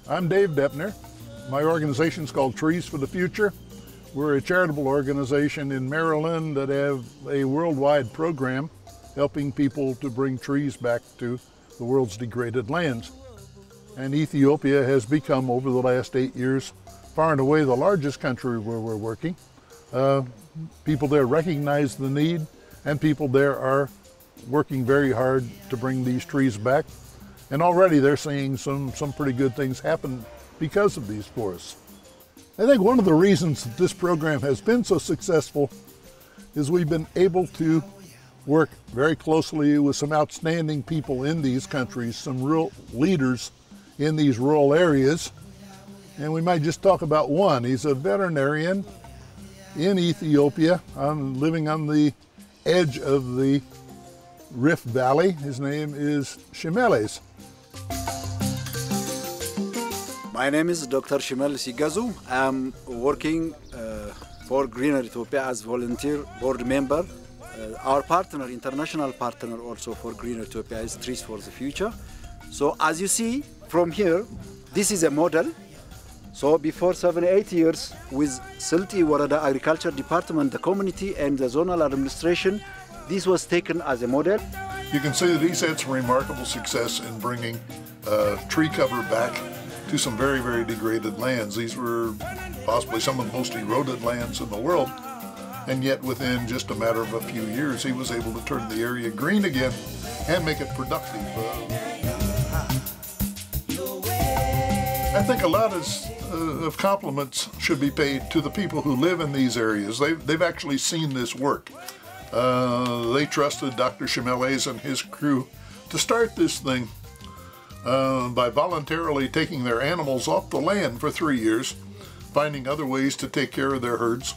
I'm Dave Deppner. My organization is called Trees for the Future. We're a charitable organization in Maryland that have a worldwide program helping people to bring trees back to the world's degraded lands. And Ethiopia has become, over the last 8 years, far and away the largest country where we're working. People there recognize the need, and people there are working very hard to bring these trees back. And already they're seeing some pretty good things happen because of these forests. I think one of the reasons that this program has been so successful is we've been able to work very closely with some outstanding people in these countries, some real leaders in these rural areas. And we might just talk about one. He's a veterinarian in Ethiopia, living on the edge of the Rift Valley. His name is Shimeles. My name is Dr. Shimeles Igazu. I'm working for Greener Ethiopia as volunteer board member. Our partner, international partner also for Greener Ethiopia is Trees for the Future. So as you see from here, this is a model. So before 7-8 years with Silte Warada Agriculture Department, the community and the zonal administration, this was taken as a model. You can see that he's had some remarkable success in bringing tree cover back to some very, very degraded lands. These were possibly some of the most eroded lands in the world, and yet within just a matter of a few years he was able to turn the area green again and make it productive. I think a lot of compliments should be paid to the people who live in these areas. They've actually seen this work. They trusted Dr. Shimeles and his crew to start this thing by voluntarily taking their animals off the land for 3 years, finding other ways to take care of their herds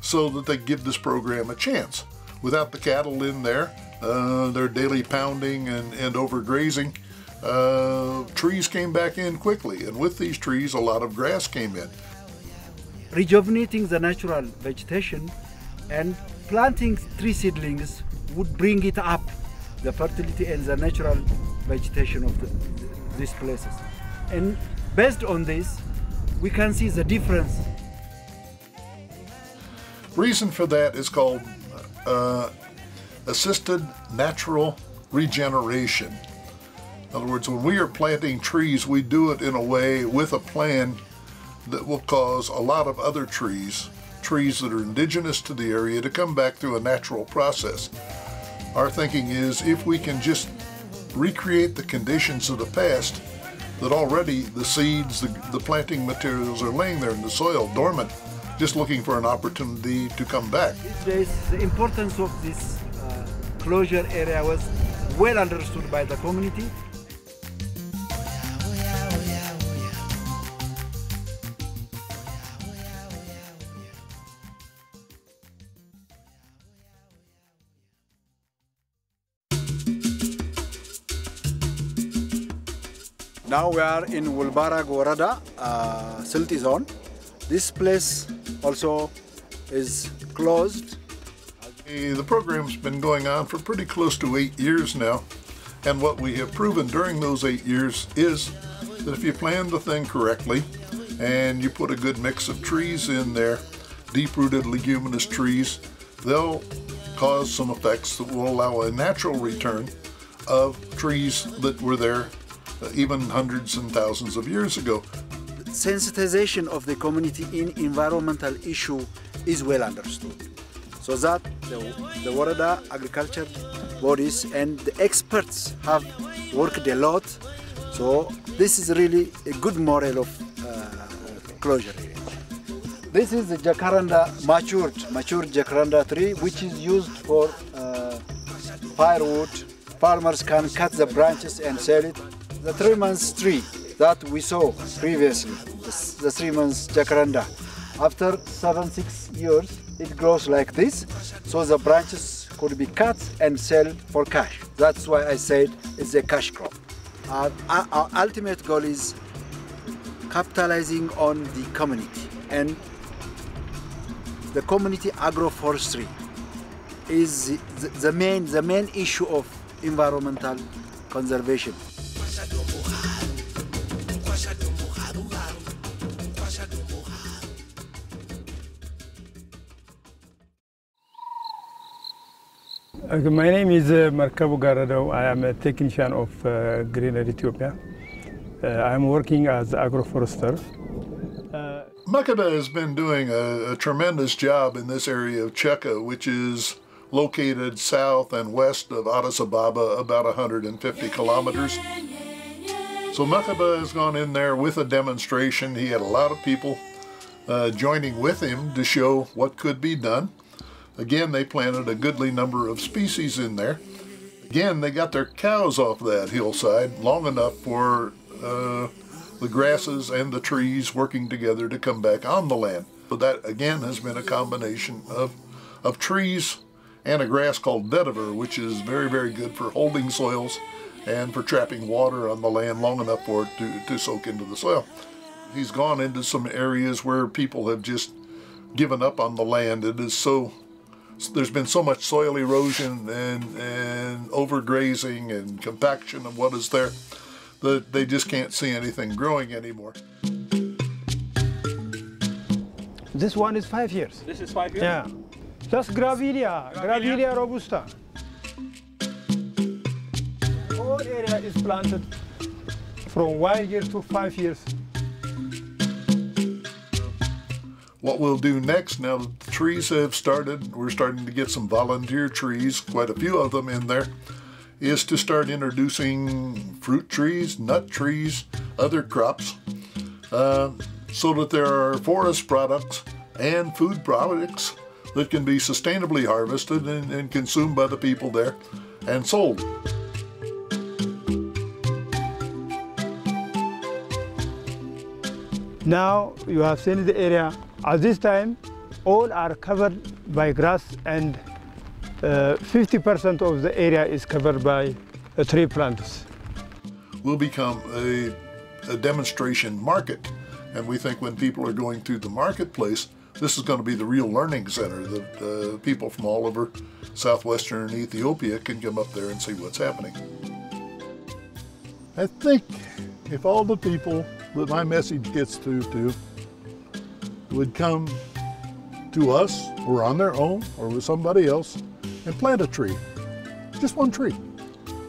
so that they give this program a chance. Without the cattle in there, their daily pounding and overgrazing, trees came back in quickly, and with these trees a lot of grass came in. Rejuvenating the natural vegetation and planting tree seedlings would bring it up, the fertility and the natural vegetation of these places. And based on this, we can see the difference. Reason for that is called assisted natural regeneration. In other words, when we are planting trees, we do it in a way with a plan that will cause a lot of other trees that are indigenous to the area to come back through a natural process. Our thinking is if we can just recreate the conditions of the past, that already the seeds, the planting materials are laying there in the soil, dormant, just looking for an opportunity to come back. These days, the importance of this closure area was well understood by the community. Now we are in Wulbarag Warada, Silte Zone. This place also is closed. The program's been going on for pretty close to 8 years now, and what we have proven during those 8 years is that if you plan the thing correctly and you put a good mix of trees in there, deep-rooted leguminous trees, they'll cause some effects that will allow a natural return of trees that were there even hundreds and thousands of years ago. Sensitization of the community in environmental issue is well understood, so that the Warada agriculture bodies and the experts have worked a lot. So this is really a good model of closure area. This is the jacaranda, matured jacaranda tree, which is used for firewood. Farmers can cut the branches and sell it. The 3 months tree that we saw previously, the 3 months jacaranda, after 7-6 years it grows like this, so the branches could be cut and sell for cash. That's why I said it's a cash crop. Our ultimate goal is capitalizing on the community, and the community agroforestry is the main issue of environmental conservation. My name is Markabu Garado. I am a technician of Greener Ethiopia. I'm working as agroforester. Makada has been doing a tremendous job in this area of Cheka, which is located south and west of Addis Ababa, about 150 kilometers. So Makada has gone in there with a demonstration. He had a lot of people joining with him to show what could be done. Again, they planted a goodly number of species in there. Again, they got their cows off that hillside long enough for the grasses and the trees working together to come back on the land. So that, again, has been a combination of trees and a grass called vetiver, which is very, very good for holding soils and for trapping water on the land long enough for it to soak into the soil. He's gone into some areas where people have just given up on the land. It is so, there's been so much soil erosion and overgrazing and compaction of what is there that they just can't see anything growing anymore. This one is 5 years. This is 5 years? Yeah. That's Gravilia robusta. Whole area is planted from 1 year to 5 years. What we'll do next, now that the trees have started, we're starting to get some volunteer trees, quite a few of them in there, is to start introducing fruit trees, nut trees, other crops, so that there are forest products and food products that can be sustainably harvested and consumed by the people there and sold. Now you have seen the area. At this time, all are covered by grass, and 50% of the area is covered by tree plants. We'll become a demonstration market, and we think when people are going through the marketplace, this is going to be the real learning center that people from all over southwestern Ethiopia can come up there and see what's happening. I think if all the people that my message gets to would come to us, or on their own, or with somebody else, and plant a tree, just one tree,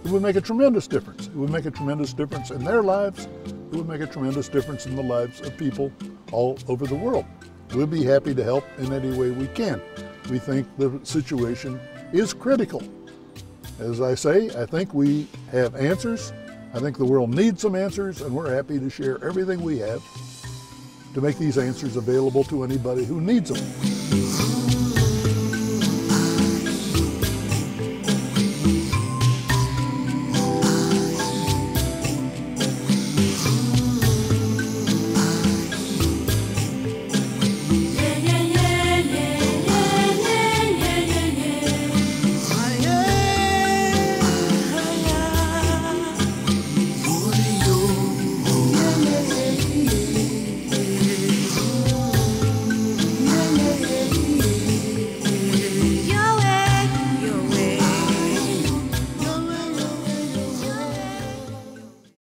it would make a tremendous difference. It would make a tremendous difference in their lives. It would make a tremendous difference in the lives of people all over the world. We'll be happy to help in any way we can. We think the situation is critical. As I say, I think we have answers. I think the world needs some answers, and we're happy to share everything we have to make these answers available to anybody who needs them.